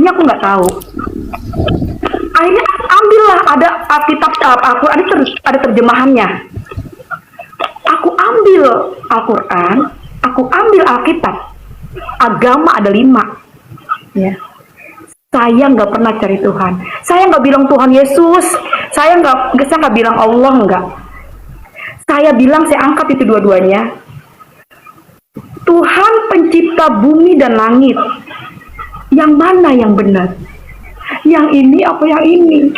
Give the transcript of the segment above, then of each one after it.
Akhirnya aku nggak tahu. Akhirnya ambillah, ada Alkitab, ada terjemahannya. Aku ambil Al-Quran, aku ambil Alkitab. Agama ada 5. Ya. Saya nggak pernah cari Tuhan. Saya nggak bilang Tuhan Yesus. Saya nggak bilang Allah, nggak. Saya bilang, saya angkat itu dua-duanya. Tuhan pencipta bumi dan langit. Yang mana yang benar? Yang ini apa yang ini?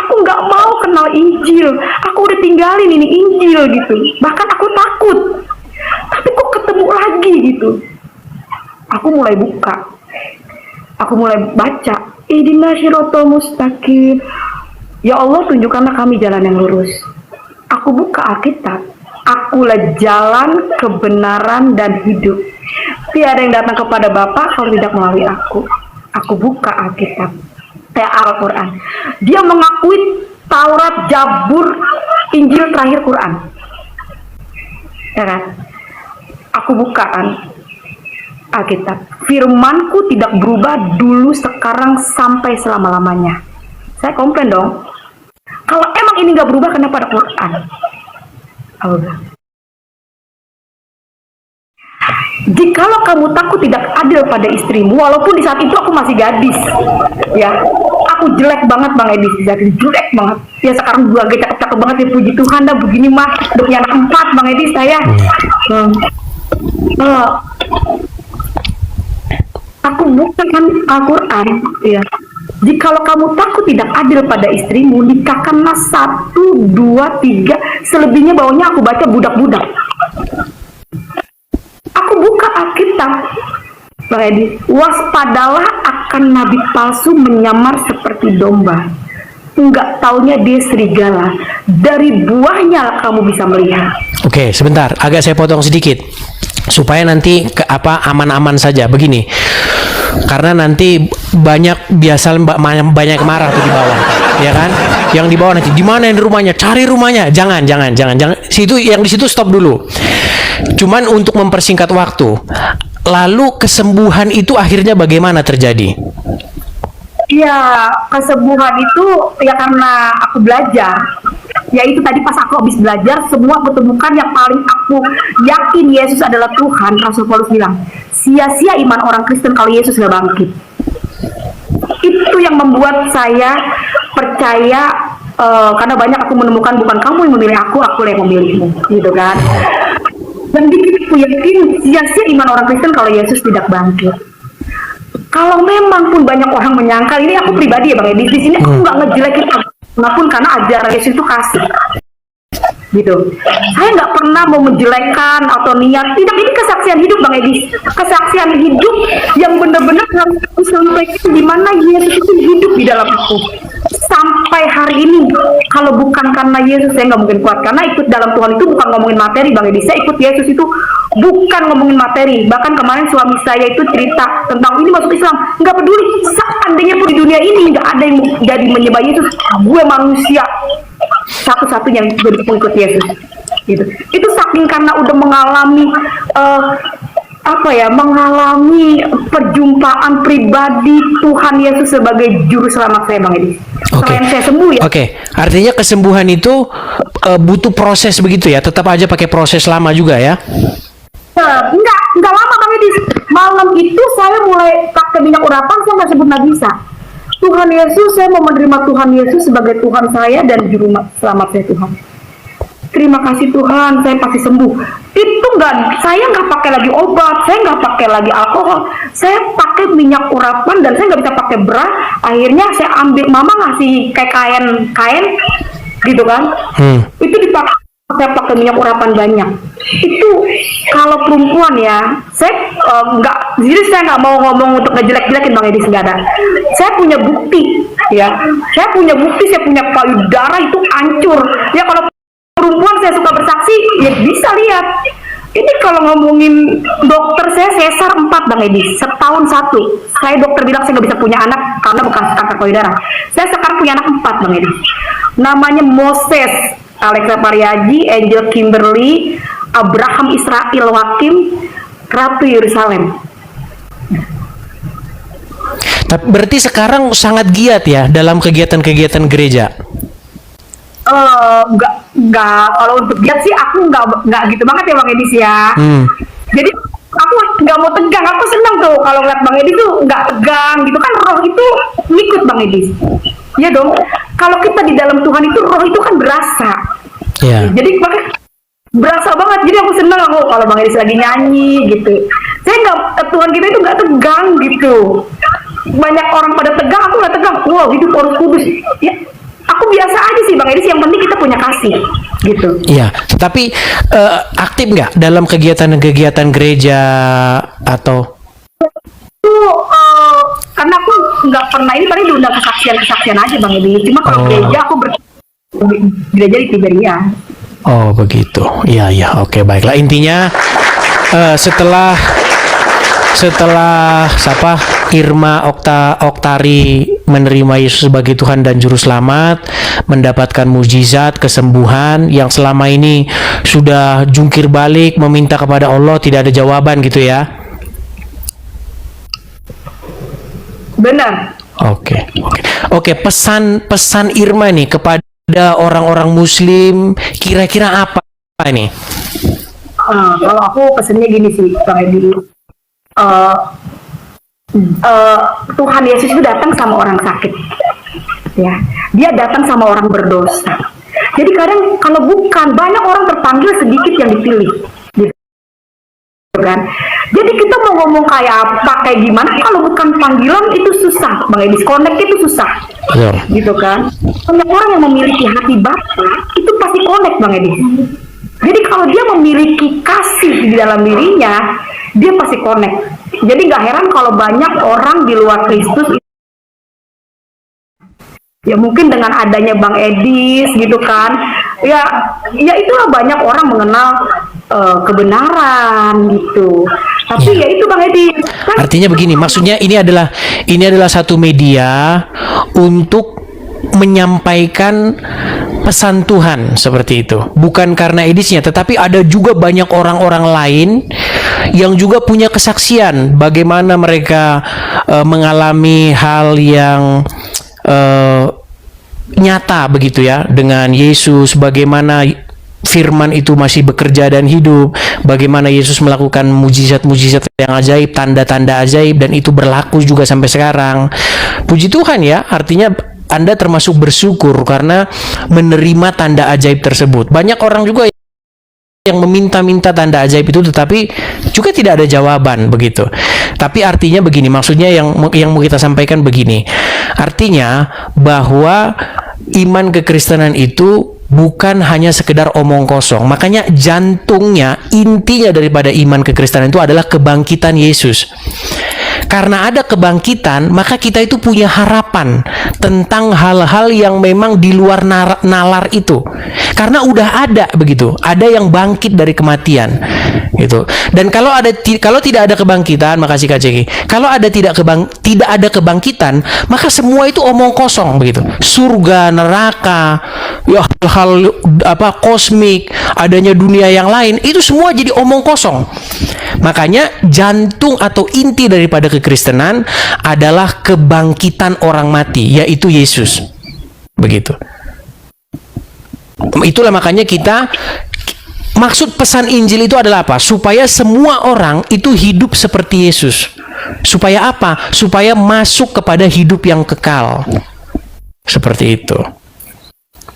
Aku nggak mau kenal Injil. Aku udah tinggalin ini Injil gitu. Bahkan aku takut. Tapi kok ketemu lagi gitu. Aku mulai buka. Aku mulai baca. Ihdinas siratal mustaqim. Ya Allah, tunjukkanlah kami jalan yang lurus. Aku buka Alkitab. Akulah jalan, kebenaran, dan hidup. Tiada yang datang kepada Bapa kalau tidak melalui aku. Aku buka Alkitab. Al-Quran. Dia mengakui Taurat, Zabur, Injil, terakhir Quran. Ya kan? Aku bukaan Alkitab. Firmanku tidak berubah dulu, sekarang, sampai selama-lamanya. Saya komplain dong. Kalau emang ini nggak berubah, kenapa ada Quran? Allah. Jikalau kamu takut tidak adil pada istrimu, walaupun di saat itu aku masih gadis, ya, aku jelek banget Bang Edi, jelek banget. Ya sekarang gue agak cakep-cakep banget ya, puji Tuhan dah, begini mah, udah punya anak 4 Bang Edi saya. Aku bukan Al-Quran, ya. Jikalau kamu takut tidak adil pada istrimu, nikahkanlah 1, 2, 3, selebihnya bawahnya aku baca budak-budak. Aku buka Alkitab, Bang Edi. Waspadalah akan nabi palsu menyamar seperti domba. Enggak taunya dia serigala. Dari buahnya kamu bisa melihat. Oke, sebentar, agak saya potong sedikit supaya nanti aman-aman saja. Begini, karena nanti banyak marah tuh di bawah, ya kan? Yang di bawah nanti, di mana yang di rumahnya? Cari rumahnya. Jangan. Situ, yang di situ stop dulu. Cuman untuk mempersingkat waktu. Lalu kesembuhan itu akhirnya bagaimana terjadi? Ya, kesembuhan itu ya karena aku belajar. Ya itu tadi pas aku habis belajar, semua ketemukan yang paling aku yakin Yesus adalah Tuhan. Rasul Paulus bilang, sia-sia iman orang Kristen kalau Yesus gak bangkit. Itu yang membuat saya percaya, karena banyak aku menemukan bukan kamu yang memilih aku yang memilihmu, gitu kan. Dan aku yakin sia-sia iman orang Kristen kalau Yesus tidak bangkit. Kalau memang pun banyak orang menyangkal, ini aku pribadi ya Bang Edi, di sini aku nggak ngejelekin apapun karena ajaran Yesus itu kasih, gitu. Saya nggak pernah mau menjelekan atau niat, tidak, ini kesaksian hidup Bang Edi, kesaksian hidup yang benar-benar harus aku sampaikan, di mana Yesus itu hidup di dalam aku. Sampai hari ini, kalau bukan karena Yesus saya nggak mungkin kuat, karena ikut dalam Tuhan itu bukan ngomongin materi Bang Edi, saya ikut Yesus itu bukan ngomongin materi. Bahkan kemarin suami saya itu cerita tentang ini masuk Islam, nggak peduli, seandainya pun di dunia ini nggak ada yang jadi menyembah Yesus, gue manusia satu-satunya yang jadi pengikut Yesus, gitu. Itu saking karena udah mengalami mengalami perjumpaan pribadi Tuhan Yesus sebagai juru selamat saya Bang Edi. Selain saya sembuh ya. Oke, artinya kesembuhan itu butuh proses begitu ya, tetap aja pakai proses lama juga ya? Enggak lama Bang Edi. Malam itu saya mulai pakai minyak urapan, saya nggak sebut nagisa. Tuhan Yesus, saya mau menerima Tuhan Yesus sebagai Tuhan saya dan juru selamat saya Tuhan. Terima kasih Tuhan, saya pasti sembuh. Itu saya nggak pakai lagi obat, saya nggak pakai lagi alkohol, saya pakai minyak urapan dan saya nggak bisa pakai bra. Akhirnya saya ambil, mama ngasih kayak kain, gitu kan? Itu dipakai, saya pakai minyak urapan banyak. Itu kalau perempuan ya, saya jadi saya nggak mau ngomong untuk ngejelek-jelekin Bang Edi, nggak ada. Saya punya bukti, ya. Saya punya payudara itu hancur. Ya kalau perempuan saya suka bersaksi, ya bisa lihat. Ini kalau ngomongin dokter saya sesar 4 Bang Edi, setahun 1. Saya dokter bilang saya nggak bisa punya anak karena bekas kanker payudara. Saya sekarang punya anak 4 Bang Edi. Namanya Moses, Alexa Pariaji, Angel Kimberly, Abraham Israel Wakim, Ratu Yerusalem. Tapi berarti sekarang sangat giat ya dalam kegiatan-kegiatan gereja. Enggak. Kalau untuk giat sih aku enggak gitu banget ya Bang Edis ya. Jadi aku nggak mau tegang. Aku senang tuh kalau ngeliat Bang Edis tuh nggak tegang gitu kan. Roh itu ngikut Bang Edis. Ya dong. Kalau kita di dalam Tuhan itu roh itu kan berasa. Ya. Jadi makanya berasa banget. Jadi aku senang aku kalau Bang Edis lagi nyanyi gitu. Saya nggak, Tuhan kita itu nggak tegang gitu. Banyak orang pada tegang, aku nggak tegang. Wow, hidup Roh Kudus. Ya, aku biasa aja sih Bang Edis. Yang penting kita punya kasih gitu. Iya, tapi aktif nggak dalam kegiatan-kegiatan gereja atau? Itu karena aku nggak pernah, ini paling diundang kesaksian aja Bang Edis. Cuma kalau gereja aku gereja di Tiberia. Oh begitu, iya, oke, baiklah. Intinya setelah siapa Irma Oktari menerima Yesus sebagai Tuhan dan Juru Selamat, mendapatkan mujizat kesembuhan yang selama ini sudah jungkir balik meminta kepada Allah tidak ada jawaban gitu ya. Benar. Oke, pesan Irma nih kepada orang-orang Muslim kira-kira apa nih? Kalau aku pesannya gini sih Bang Edi. Tuhan Yesus itu datang sama orang sakit, ya. Dia datang sama orang berdosa. Jadi kadang kalau bukan banyak orang terpanggil, sedikit yang dipilih, gitu kan. Jadi kita mau ngomong kayak gimana kalau bukan panggilan itu susah, Bang Edis. Connect itu susah, gitu kan. Banyak orang yang memiliki hati Bapa itu pasti connect, Bang Edis. Jadi kalau dia memiliki kasih di dalam dirinya, dia pasti connect. Jadi nggak heran kalau banyak orang di luar Kristus, ya mungkin dengan adanya Bang Edis gitu kan, ya itulah banyak orang mengenal kebenaran gitu. Tapi ya itu Bang Edis. Kan? Artinya begini, maksudnya ini adalah satu media untuk menyampaikan pesan Tuhan seperti itu. Bukan karena Edisnya, tetapi ada juga banyak orang-orang lain yang juga punya kesaksian bagaimana mereka mengalami hal yang nyata begitu ya dengan Yesus, bagaimana firman itu masih bekerja dan hidup, bagaimana Yesus melakukan mujizat-mujizat yang ajaib, tanda-tanda ajaib, dan itu berlaku juga sampai sekarang. Puji Tuhan ya, artinya Anda termasuk bersyukur karena menerima tanda ajaib tersebut. Banyak orang juga yang meminta-minta tanda ajaib itu tetapi juga tidak ada jawaban begitu. Tapi artinya begini, maksudnya yang mau kita sampaikan begini. Artinya bahwa iman kekristenan itu bukan hanya sekedar omong kosong. Makanya jantungnya, intinya daripada iman kekristenan itu adalah kebangkitan Yesus. Karena ada kebangkitan, maka kita itu punya harapan tentang hal-hal yang memang di luar nalar itu. Karena udah ada begitu, ada yang bangkit dari kematian, gitu. Dan kalau tidak ada kebangkitan, makasih Kak Ceki. Kalau tidak ada kebangkitan, maka semua itu omong kosong begitu. Surga, neraka, ya hal kosmik, adanya dunia yang lain, itu semua jadi omong kosong. Makanya jantung atau inti daripada kekristenan adalah kebangkitan orang mati, yaitu Yesus. Begitu. Itulah makanya maksud pesan Injil itu adalah apa? Supaya semua orang itu hidup seperti Yesus. Supaya apa? Supaya masuk kepada hidup yang kekal. Seperti itu.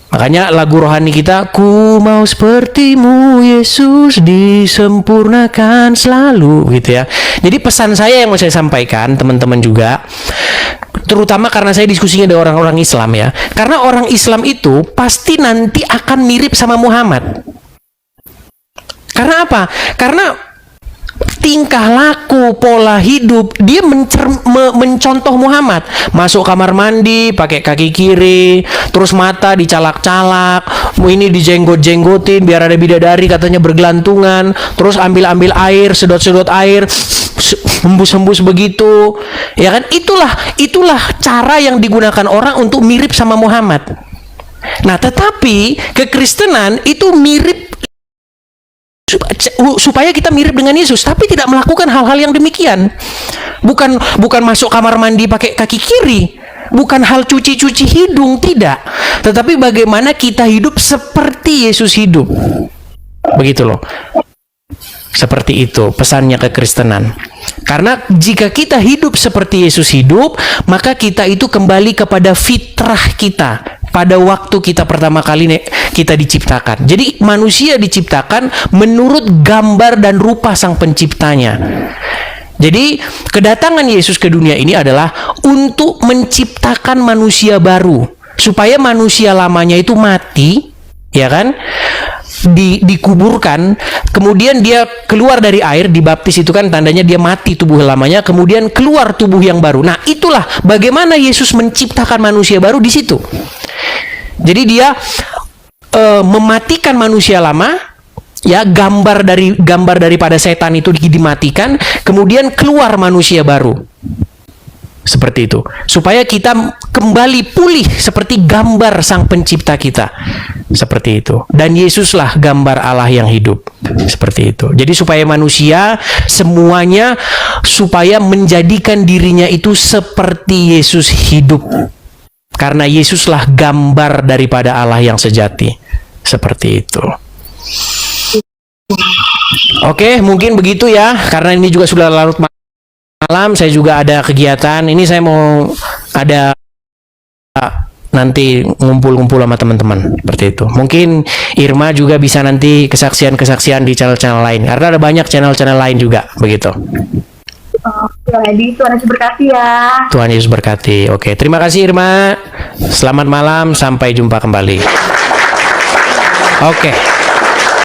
Makanya lagu rohani kita, ku mau sepertimu Yesus, disempurnakan selalu, gitu ya. Jadi pesan saya yang mau saya sampaikan, teman-teman juga, terutama karena saya diskusinya dengan orang-orang Islam ya. Karena orang Islam itu pasti nanti akan mirip sama Muhammad. Karena apa? Karena tingkah laku, pola hidup, dia mencontoh Muhammad. Masuk kamar mandi pakai kaki kiri, terus mata dicalak-calak, ini dijenggot-jenggotin biar ada bidadari katanya bergelantungan, terus ambil air, sedot-sedot air, hembus-hembus begitu. Ya kan? Itulah cara yang digunakan orang untuk mirip sama Muhammad. Nah, tetapi kekristenan itu mirip supaya kita mirip dengan Yesus, tapi tidak melakukan hal-hal yang demikian. Bukan masuk kamar mandi pakai kaki kiri, bukan hal cuci-cuci hidung, tidak. Tetapi bagaimana kita hidup seperti Yesus hidup. Begitu loh. Seperti itu pesannya kekristenan. Karena jika kita hidup seperti Yesus hidup, maka kita itu kembali kepada fitrah kita pada waktu kita pertama kali kita diciptakan. Jadi manusia diciptakan menurut gambar dan rupa sang penciptanya. Jadi kedatangan Yesus ke dunia ini adalah untuk menciptakan manusia baru, supaya manusia lamanya itu mati, ya kan? Dikuburkan, kemudian dia keluar dari air, dibaptis, itu kan tandanya dia mati tubuh lamanya, kemudian keluar tubuh yang baru. Nah, itulah bagaimana Yesus menciptakan manusia baru di situ. Jadi dia mematikan manusia lama, ya, gambar daripada setan itu dimatikan, kemudian keluar manusia baru. Seperti itu, supaya kita kembali pulih seperti gambar sang pencipta kita. Seperti itu. Dan Yesuslah gambar Allah yang hidup. Seperti itu. Jadi supaya manusia semuanya, supaya menjadikan dirinya itu seperti Yesus hidup. Karena Yesuslah gambar daripada Allah yang sejati. Seperti itu. Oke, mungkin begitu ya. Karena ini juga sudah larut malam, saya juga ada kegiatan. Ini saya mau ada nanti ngumpul-ngumpul sama teman-teman, seperti itu. Mungkin Irma juga bisa nanti kesaksian-kesaksian di channel-channel lain, karena ada banyak channel-channel lain juga, begitu. Jadi Tuhan Yesus berkati ya. Tuhan Yesus berkati. Oke, terima kasih Irma. Selamat malam, sampai jumpa kembali. Oke.